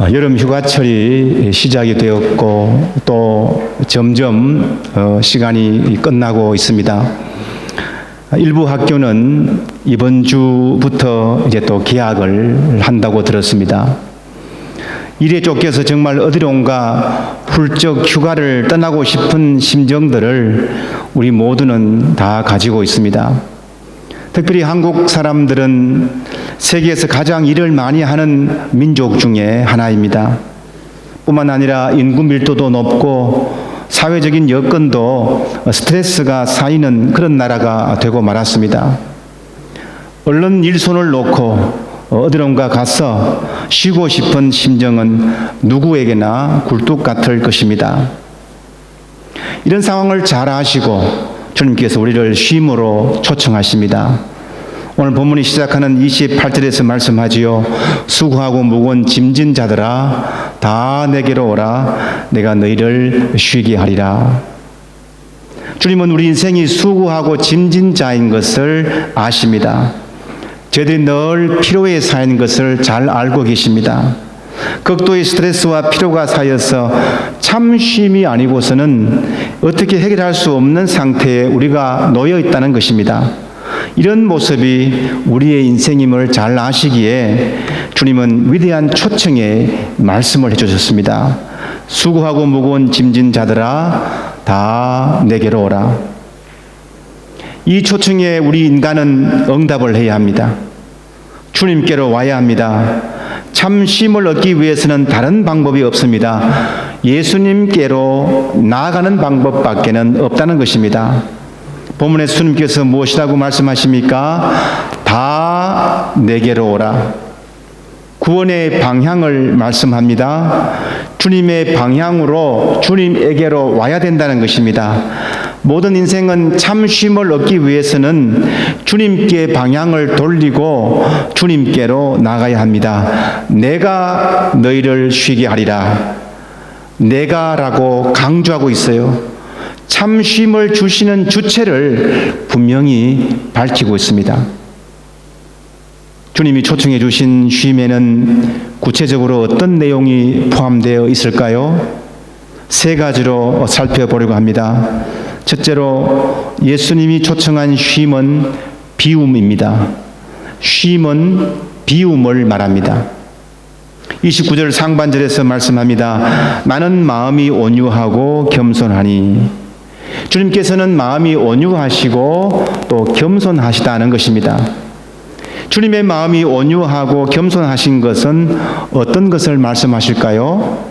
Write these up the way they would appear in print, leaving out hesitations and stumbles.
여름 휴가철이 시작이 되었고 또 점점 시간이 끝나고 있습니다. 일부 학교는 이번 주부터 이제 또 개학을 한다고 들었습니다. 일에 쫓겨서 정말 어디론가 훌쩍 휴가를 떠나고 싶은 심정들을 우리 모두는 다 가지고 있습니다. 특별히 한국 사람들은 세계에서 가장 일을 많이 하는 민족 중에 하나입니다. 뿐만 아니라 인구 밀도도 높고 사회적인 여건도 스트레스가 쌓이는 그런 나라가 되고 말았습니다. 얼른 일손을 놓고 어디론가 가서 쉬고 싶은 심정은 누구에게나 굴뚝 같을 것입니다. 이런 상황을 잘 아시고 주님께서 우리를 쉼으로 초청하십니다. 오늘 본문이 시작하는 28절에서 말씀하지요. 수고하고 무거운 짐진 자들아 다 내게로 오라. 내가 너희를 쉬게 하리라. 주님은 우리 인생이 수고하고 짐진 자인 것을 아십니다. 저희들이 늘 피로에 쌓인 것을 잘 알고 계십니다. 극도의 스트레스와 피로가 쌓여서 참 쉼이 아니고서는 어떻게 해결할 수 없는 상태에 우리가 놓여 있다는 것입니다. 이런 모습이 우리의 인생임을 잘 아시기에 주님은 위대한 초청의 말씀을 해주셨습니다. 수고하고 무거운 짐진 자들아 다 내게로 오라. 이 초청에 우리 인간은 응답을 해야 합니다. 주님께로 와야 합니다. 참 쉼을 얻기 위해서는 다른 방법이 없습니다. 예수님께로 나아가는 방법밖에는 없다는 것입니다. 본문에 주님께서 무엇이라고 말씀하십니까? 다 내게로 오라. 구원의 방향을 말씀합니다. 주님의 방향으로 주님에게로 와야 된다는 것입니다. 모든 인생은 참 쉼을 얻기 위해서는 주님께 방향을 돌리고 주님께로 나가야 합니다. 내가 너희를 쉬게 하리라. 내가라고 강조하고 있어요. 참 쉼을 주시는 주체를 분명히 밝히고 있습니다. 주님이 초청해 주신 쉼에는 구체적으로 어떤 내용이 포함되어 있을까요? 세 가지로 살펴보려고 합니다. 첫째로 예수님이 초청한 쉼은 비움입니다. 쉼은 비움을 말합니다. 29절 상반절에서 말씀합니다. 나는 마음이 온유하고 겸손하니. 주님께서는 마음이 온유하시고 또 겸손하시다는 것입니다. 주님의 마음이 온유하고 겸손하신 것은 어떤 것을 말씀하실까요?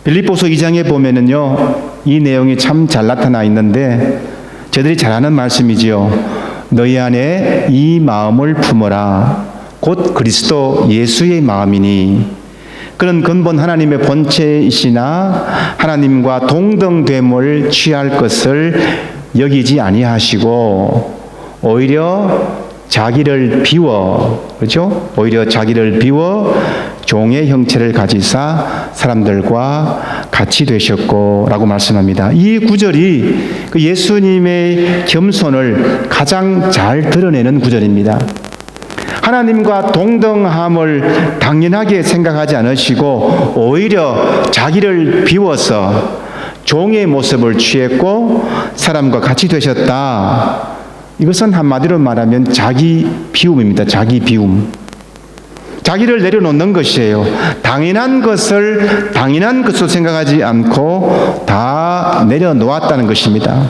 빌립보서 2장에 보면은요, 이 내용이 참 잘 나타나 있는데 저들이 잘 아는 말씀이지요. 너희 안에 이 마음을 품어라. 곧 그리스도 예수의 마음이니. 그런 근본 하나님의 본체이시나 하나님과 동등됨을 취할 것을 여기지 아니하시고 오히려 자기를 비워, 그렇죠? 오히려 자기를 비워 종의 형체를 가지사 사람들과 같이 되셨고 라고 말씀합니다. 이 구절이 그 예수님의 겸손을 가장 잘 드러내는 구절입니다. 하나님과 동등함을 당연하게 생각하지 않으시고 오히려 자기를 비워서 종의 모습을 취했고 사람과 같이 되셨다. 이것은 한마디로 말하면 자기 비움입니다. 자기 비움. 자기를 내려놓는 것이에요. 당연한 것을 당연한 것으로 생각하지 않고 다 내려놓았다는 것입니다.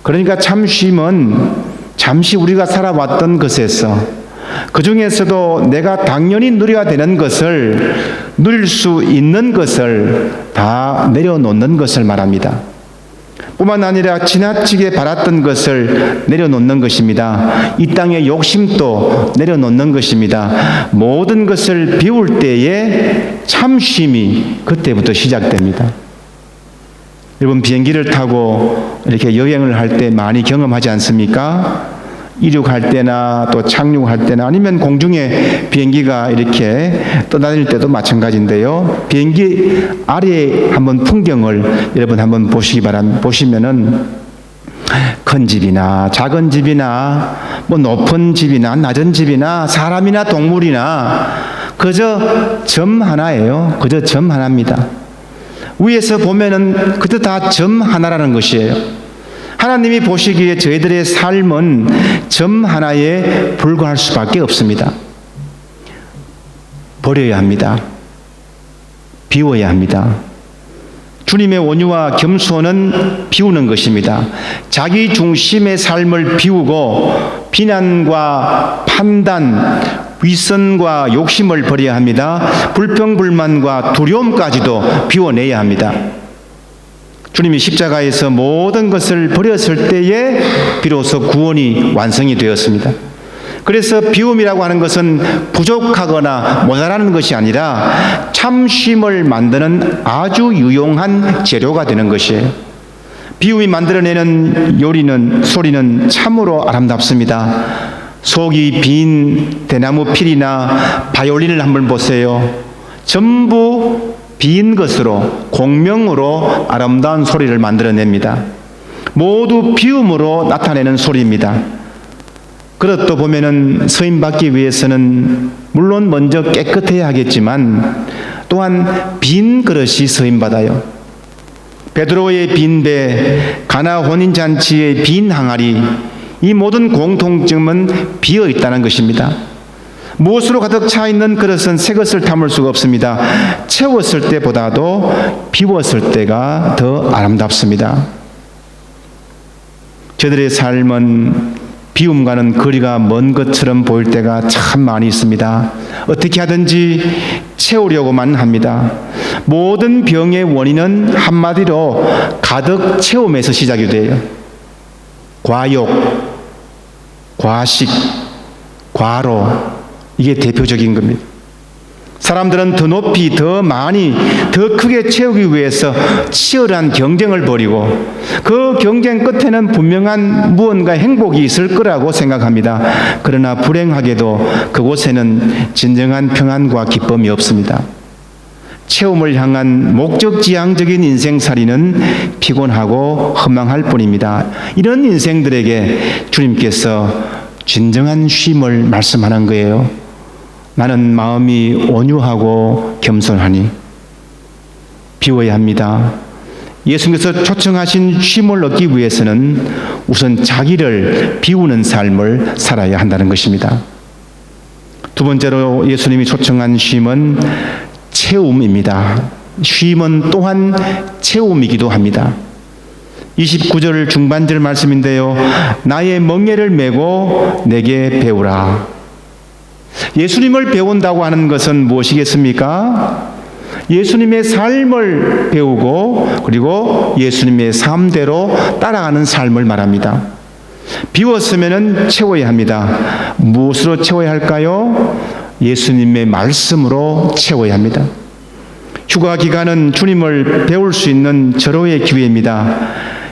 그러니까 참 쉼은 잠시 우리가 살아왔던 것에서 그 중에서도 내가 당연히 누려야 되는 것을 누릴 수 있는 것을 다 내려놓는 것을 말합니다. 뿐만 아니라 지나치게 바랐던 것을 내려놓는 것입니다. 이 땅의 욕심도 내려놓는 것입니다. 모든 것을 비울 때에 참 쉼이 그때부터 시작됩니다. 여러분 비행기를 타고 이렇게 여행을 할 때 많이 경험하지 않습니까? 이륙할 때나 또 착륙할 때나 아니면 공중에 비행기가 이렇게 떠다닐 때도 마찬가지인데요. 비행기 아래 한번 풍경을 여러분 한번 보시면은 큰 집이나 작은 집이나 뭐 높은 집이나 낮은 집이나 사람이나 동물이나 그저 점 하나예요. 그저 점 하나입니다. 위에서 보면은 그저 다 점 하나라는 것이에요. 하나님이 보시기에 저희들의 삶은 점 하나에 불과할 수밖에 없습니다. 버려야 합니다. 비워야 합니다. 주님의 온유와 겸손은 비우는 것입니다. 자기 중심의 삶을 비우고 비난과 판단, 위선과 욕심을 버려야 합니다. 불평불만과 두려움까지도 비워내야 합니다. 주님이 십자가에서 모든 것을 버렸을 때에 비로소 구원이 완성이 되었습니다. 그래서 비움이라고 하는 것은 부족하거나 모자라는 것이 아니라 참 쉼을 만드는 아주 유용한 재료가 되는 것이에요. 비움이 만들어내는 소리는 참으로 아름답습니다. 속이 빈 대나무 필이나 바이올린을 한번 보세요. 전부 빈 것으로, 공명으로 아름다운 소리를 만들어냅니다. 모두 비움으로 나타내는 소리입니다. 그릇도 보면은 서임받기 위해서는 물론 먼저 깨끗해야 하겠지만 또한 빈 그릇이 서임받아요. 베드로의 빈 배, 가나 혼인잔치의 빈 항아리, 이 모든 공통점은 비어 있다는 것입니다. 무엇으로 가득 차 있는 그릇은 새 것을 담을 수가 없습니다. 채웠을 때보다도 비웠을 때가 더 아름답습니다. 저들의 삶은 비움과는 거리가 먼 것처럼 보일 때가 참 많이 있습니다. 어떻게 하든지 채우려고만 합니다. 모든 병의 원인은 한마디로 가득 채움에서 시작이 돼요. 과욕, 과식, 과로, 이게 대표적인 겁니다. 사람들은 더 높이, 더 많이, 더 크게 채우기 위해서 치열한 경쟁을 벌이고 그 경쟁 끝에는 분명한 무언가 행복이 있을 거라고 생각합니다. 그러나 불행하게도 그곳에는 진정한 평안과 기쁨이 없습니다. 채움을 향한 목적지향적인 인생살이는 피곤하고 허망할 뿐입니다. 이런 인생들에게 주님께서 진정한 쉼을 말씀하는 거예요. 나는 마음이 온유하고 겸손하니. 비워야 합니다. 예수님께서 초청하신 쉼을 얻기 위해서는 우선 자기를 비우는 삶을 살아야 한다는 것입니다. 두 번째로 예수님이 초청한 쉼은 채움입니다. 쉼은 또한 채움이기도 합니다. 29절 중반절 말씀인데요. 나의 멍에를 메고 내게 배우라. 예수님을 배운다고 하는 것은 무엇이겠습니까? 예수님의 삶을 배우고 그리고 예수님의 삶대로 따라가는 삶을 말합니다. 비웠으면 채워야 합니다. 무엇으로 채워야 할까요? 예수님의 말씀으로 채워야 합니다. 휴가 기간은 주님을 배울 수 있는 절호의 기회입니다.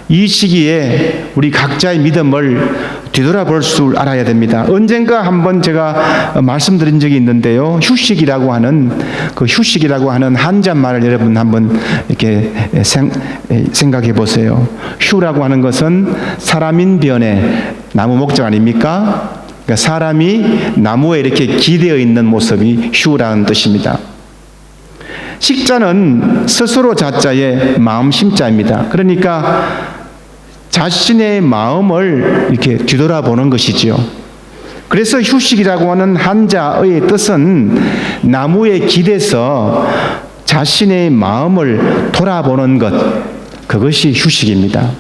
이 시기에 우리 각자의 믿음을 뒤돌아볼 줄 알아야 됩니다. 언젠가 한번 제가 말씀드린 적이 있는데요. 휴식이라고 하는 한자말을 여러분 한번 이렇게 생각해 보세요. 휴라고 하는 것은 사람인 변에 나무 목적 아닙니까? 그러니까 사람이 나무에 이렇게 기대어 있는 모습이 휴라는 뜻입니다. 식자는 스스로 자자의 마음 심자입니다. 그러니까 자신의 마음을 이렇게 뒤돌아보는 것이지요. 그래서 휴식이라고 하는 한자의 뜻은 나무에 기대서 자신의 마음을 돌아보는 것, 그것이 휴식입니다.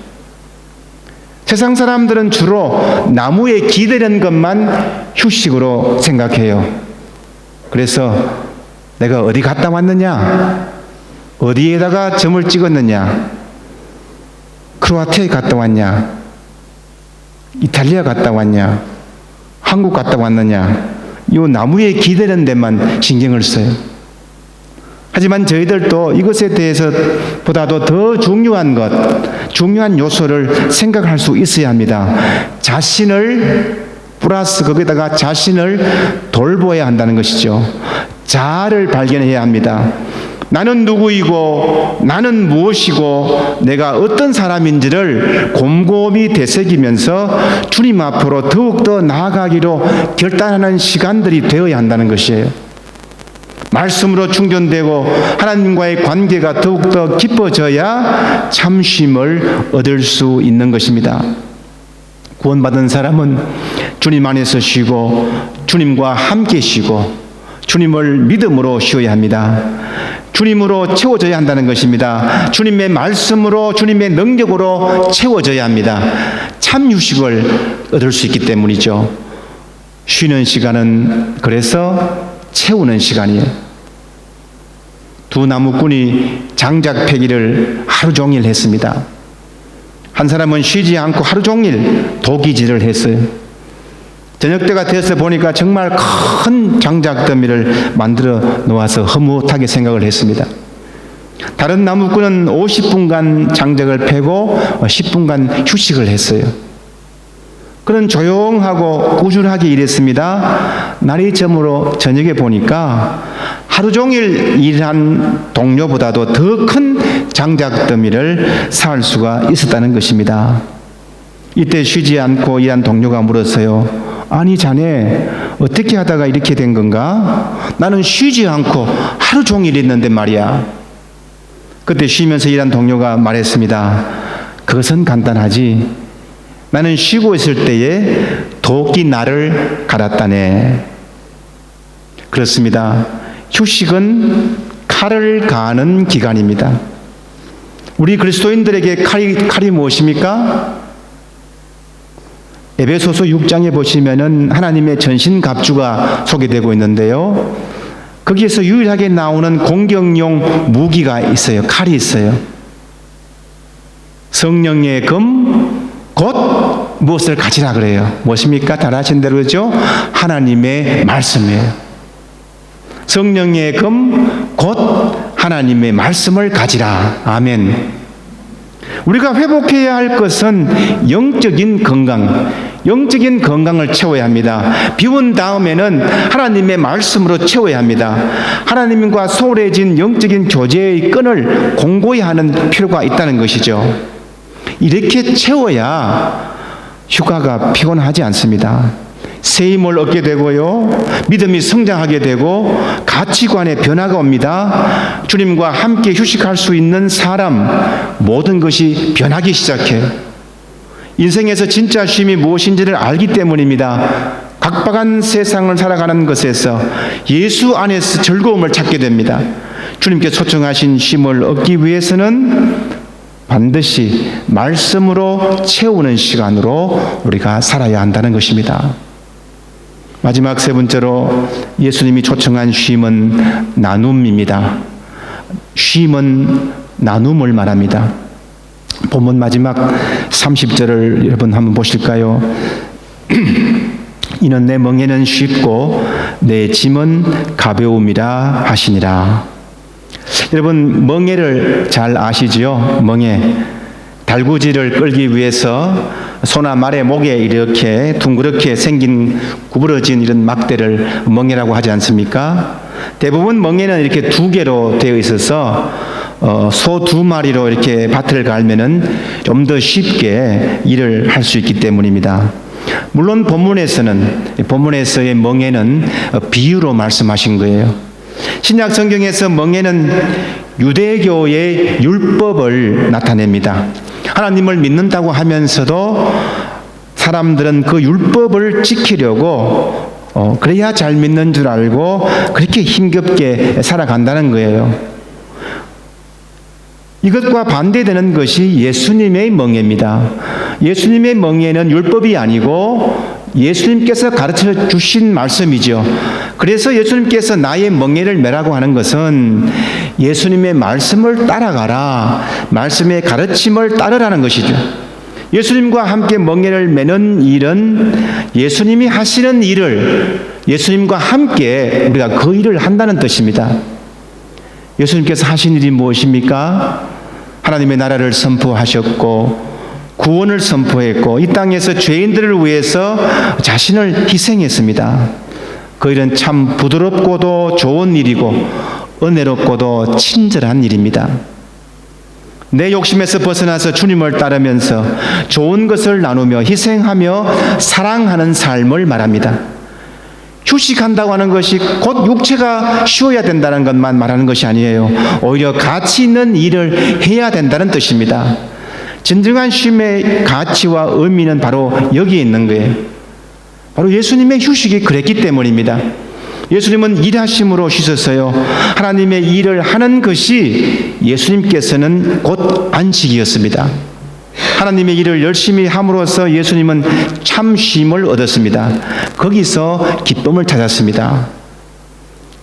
세상 사람들은 주로 나무에 기대는 것만 휴식으로 생각해요. 그래서 내가 어디 갔다 왔느냐? 어디에다가 점을 찍었느냐? 크로아티아에 갔다 왔냐? 이탈리아 갔다 왔냐? 한국 갔다 왔느냐? 이 나무에 기대는 데만 신경을 써요. 하지만 저희들도 이것에 대해서 보다도 더 중요한 중요한 요소를 생각할 수 있어야 합니다. 자신을 플러스 거기다가 자신을 돌보아야 한다는 것이죠. 자아를 발견해야 합니다. 나는 누구이고 나는 무엇이고 내가 어떤 사람인지를 곰곰이 되새기면서 주님 앞으로 더욱더 나아가기로 결단하는 시간들이 되어야 한다는 것이에요. 말씀으로 충전되고 하나님과의 관계가 더욱더 깊어져야 참 쉼을 얻을 수 있는 것입니다. 구원받은 사람은 주님 안에서 쉬고 주님과 함께 쉬고 주님을 믿음으로 쉬어야 합니다. 주님으로 채워져야 한다는 것입니다. 주님의 말씀으로 주님의 능력으로 채워져야 합니다. 참 휴식을 얻을 수 있기 때문이죠. 쉬는 시간은 그래서 채우는 시간이에요. 두 나무꾼이 장작 패기를 하루 종일 했습니다. 한 사람은 쉬지 않고 하루 종일 도기질을 했어요. 저녁 때가 되어서 보니까 정말 큰 장작더미를 만들어 놓아서 흐뭇하게 생각을 했습니다. 다른 나무꾼은 50분간 장작을 패고 10분간 휴식을 했어요. 그는 조용하고 꾸준하게 일했습니다. 날이 저물어 저녁에 보니까 하루 종일 일한 동료보다도 더 큰 장작더미를 쌓을 수가 있었다는 것입니다. 이때 쉬지 않고 일한 동료가 물었어요. 아니 자네 어떻게 하다가 이렇게 된 건가? 나는 쉬지 않고 하루 종일 했는데 말이야. 그때 쉬면서 일한 동료가 말했습니다. 그것은 간단하지. 나는 쉬고 있을 때에 도끼 날을 갈았다네. 그렇습니다. 휴식은 칼을 가하는 기간입니다. 우리 그리스도인들에게 칼이 무엇입니까? 에베소서 6장에 보시면은 하나님의 전신갑주가 소개되고 있는데요. 거기에서 유일하게 나오는 공격용 무기가 있어요. 칼이 있어요. 성령의 금, 곧 무엇을 가지라 그래요? 무엇입니까? 잘 아신 대로죠? 하나님의 말씀이에요. 성령의 금, 곧 하나님의 말씀을 가지라. 아멘. 우리가 회복해야 할 것은 영적인 건강을 채워야 합니다. 비운 다음에는 하나님의 말씀으로 채워야 합니다. 하나님과 소홀해진 영적인 교제의 끈을 공고히 하는 필요가 있다는 것이죠. 이렇게 채워야 휴가가 피곤하지 않습니다. 새 힘을 얻게 되고요, 믿음이 성장하게 되고 가치관의 변화가 옵니다. 주님과 함께 휴식할 수 있는 사람, 모든 것이 변하기 시작해요. 인생에서 진짜 쉼이 무엇인지를 알기 때문입니다. 각박한 세상을 살아가는 것에서 예수 안에서 즐거움을 찾게 됩니다. 주님께 초청하신 쉼을 얻기 위해서는 반드시 말씀으로 채우는 시간으로 우리가 살아야 한다는 것입니다. 마지막 세 번째로 예수님이 초청한 쉼은 나눔입니다. 쉼은 나눔을 말합니다. 본문 마지막 30절을 여러분 한번 보실까요? 이는 내 멍에는 쉽고 내 짐은 가벼움이라 하시니라. 여러분 멍에를 잘 아시죠? 멍에. 달구지를 끌기 위해서 소나 말의 목에 이렇게 둥그렇게 생긴 구부러진 이런 막대를 멍에라고 하지 않습니까? 대부분 멍에는 이렇게 두 개로 되어 있어서 소 두 마리로 이렇게 밭을 갈면은 좀 더 쉽게 일을 할 수 있기 때문입니다. 물론 본문에서의 멍에는 비유로 말씀하신 거예요. 신약 성경에서 멍에는 유대교의 율법을 나타냅니다. 하나님을 믿는다고 하면서도 사람들은 그 율법을 지키려고 그래야 잘 믿는 줄 알고 그렇게 힘겹게 살아간다는 거예요. 이것과 반대되는 것이 예수님의 멍에입니다. 예수님의 멍에는 율법이 아니고 예수님께서 가르쳐 주신 말씀이죠. 그래서 예수님께서 나의 멍에를 메라고 하는 것은 예수님의 말씀을 따라가라, 말씀의 가르침을 따르라는 것이죠. 예수님과 함께 멍에를 메는 일은 예수님이 하시는 일을 예수님과 함께 우리가 그 일을 한다는 뜻입니다. 예수님께서 하신 일이 무엇입니까? 하나님의 나라를 선포하셨고 구원을 선포했고 이 땅에서 죄인들을 위해서 자신을 희생했습니다. 그 일은 참 부드럽고도 좋은 일이고 은혜롭고도 친절한 일입니다. 내 욕심에서 벗어나서 주님을 따르면서 좋은 것을 나누며 희생하며 사랑하는 삶을 말합니다. 휴식한다고 하는 것이 곧 육체가 쉬어야 된다는 것만 말하는 것이 아니에요. 오히려 가치 있는 일을 해야 된다는 뜻입니다. 진정한 쉼의 가치와 의미는 바로 여기에 있는 거예요. 바로 예수님의 휴식이 그랬기 때문입니다. 예수님은 일하심으로 쉬셨어요. 하나님의 일을 하는 것이 예수님께서는 곧 안식이었습니다. 하나님의 일을 열심히 함으로써 예수님은 참 쉼을 얻었습니다. 거기서 기쁨을 찾았습니다.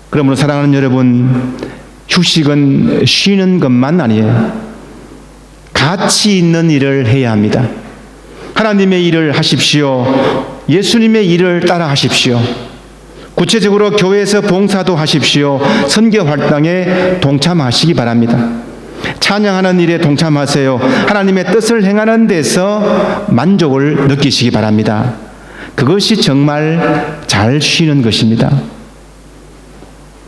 그러므로 사랑하는 여러분, 휴식은 쉬는 것만 아니에요. 가치 있는 일을 해야 합니다. 하나님의 일을 하십시오. 예수님의 일을 따라 하십시오. 구체적으로 교회에서 봉사도 하십시오. 선교 활동에 동참하시기 바랍니다. 찬양하는 일에 동참하세요. 하나님의 뜻을 행하는 데서 만족을 느끼시기 바랍니다. 그것이 정말 잘 쉬는 것입니다.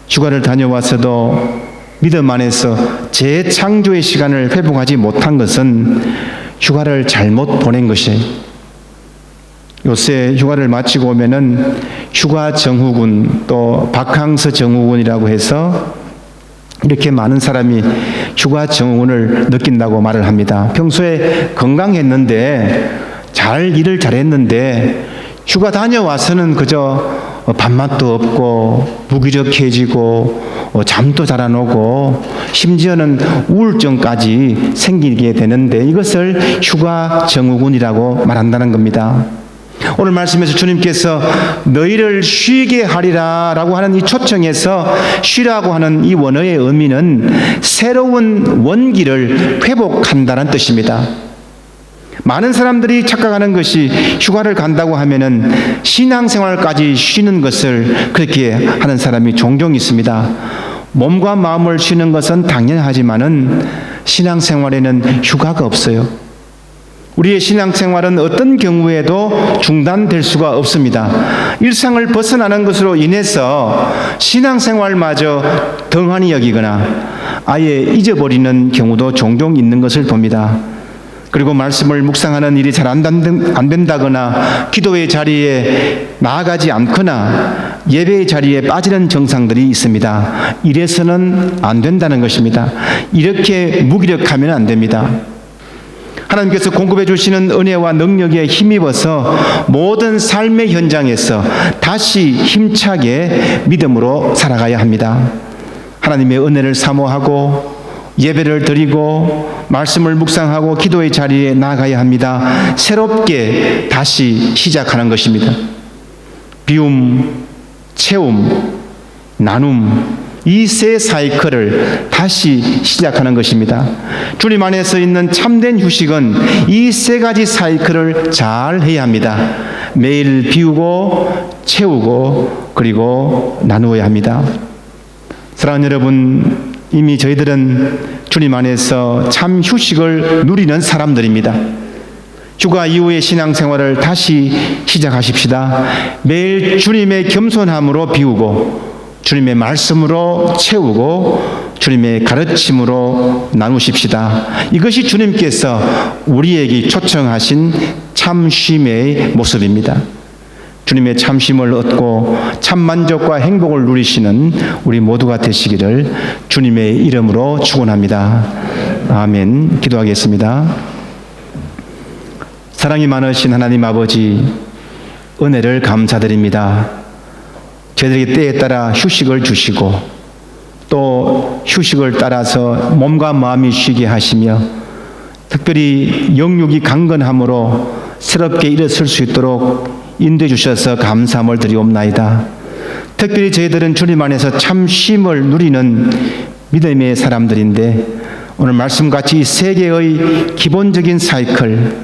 휴가를 다녀와서도 믿음 안에서 재창조의 시간을 회복하지 못한 것은 휴가를 잘못 보낸 것이에요. 요새 휴가를 마치고 오면은 휴가 정후군, 또 바캉스 정후군이라고 해서 이렇게 많은 사람이 휴가 정후군을 느낀다고 말을 합니다. 평소에 건강했는데 잘 일을 잘했는데 휴가 다녀와서는 그저 밥맛도 없고 무기력해지고 잠도 잘 안 오고 심지어는 우울증까지 생기게 되는데 이것을 휴가 정후군이라고 말한다는 겁니다. 오늘 말씀에서 주님께서 너희를 쉬게 하리라 라고 하는 이 초청에서 쉬라고 하는 이 원어의 의미는 새로운 원기를 회복한다는 뜻입니다. 많은 사람들이 착각하는 것이 휴가를 간다고 하면은 신앙생활까지 쉬는 것을 그렇게 하는 사람이 종종 있습니다. 몸과 마음을 쉬는 것은 당연하지만은 신앙생활에는 휴가가 없어요. 우리의 신앙생활은 어떤 경우에도 중단될 수가 없습니다. 일상을 벗어나는 것으로 인해서 신앙생활마저 덩하니 여기거나 아예 잊어버리는 경우도 종종 있는 것을 봅니다. 그리고 말씀을 묵상하는 일이 잘 안 된다거나 기도의 자리에 나아가지 않거나 예배의 자리에 빠지는 증상들이 있습니다. 이래서는 안 된다는 것입니다. 이렇게 무기력하면 안 됩니다. 하나님께서 공급해 주시는 은혜와 능력에 힘입어서 모든 삶의 현장에서 다시 힘차게 믿음으로 살아가야 합니다. 하나님의 은혜를 사모하고 예배를 드리고 말씀을 묵상하고 기도의 자리에 나아가야 합니다. 새롭게 다시 시작하는 것입니다. 비움, 채움, 나눔, 이 세 사이클을 다시 시작하는 것입니다. 주님 안에서 있는 참된 휴식은 이 세 가지 사이클을 잘 해야 합니다. 매일 비우고 채우고 그리고 나누어야 합니다. 사랑하는 여러분, 이미 저희들은 주님 안에서 참 휴식을 누리는 사람들입니다. 휴가 이후의 신앙생활을 다시 시작하십시다. 매일 주님의 겸손함으로 비우고 주님의 말씀으로 채우고 주님의 가르침으로 나누십시다. 이것이 주님께서 우리에게 초청하신 참쉼의 모습입니다. 주님의 참심을 얻고 참만족과 행복을 누리시는 우리 모두가 되시기를 주님의 이름으로 축원합니다. 아멘. 기도하겠습니다. 사랑이 많으신 하나님 아버지, 은혜를 감사드립니다. 저희들에게 때에 따라 휴식을 주시고 또 휴식을 따라서 몸과 마음이 쉬게 하시며 특별히 영육이 강건함으로 새롭게 일어설 수 있도록 인도해 주셔서 감사함을 드리옵나이다. 특별히 저희들은 주님 안에서 참 쉼을 누리는 믿음의 사람들인데 오늘 말씀같이 이 세 개의 기본적인 사이클,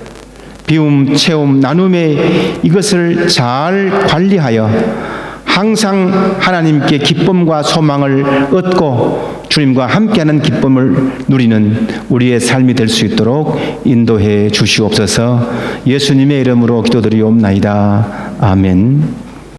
비움, 채움, 나눔의 이것을 잘 관리하여 항상 하나님께 기쁨과 소망을 얻고 주님과 함께하는 기쁨을 누리는 우리의 삶이 될 수 있도록 인도해 주시옵소서. 예수님의 이름으로 기도드리옵나이다. 아멘.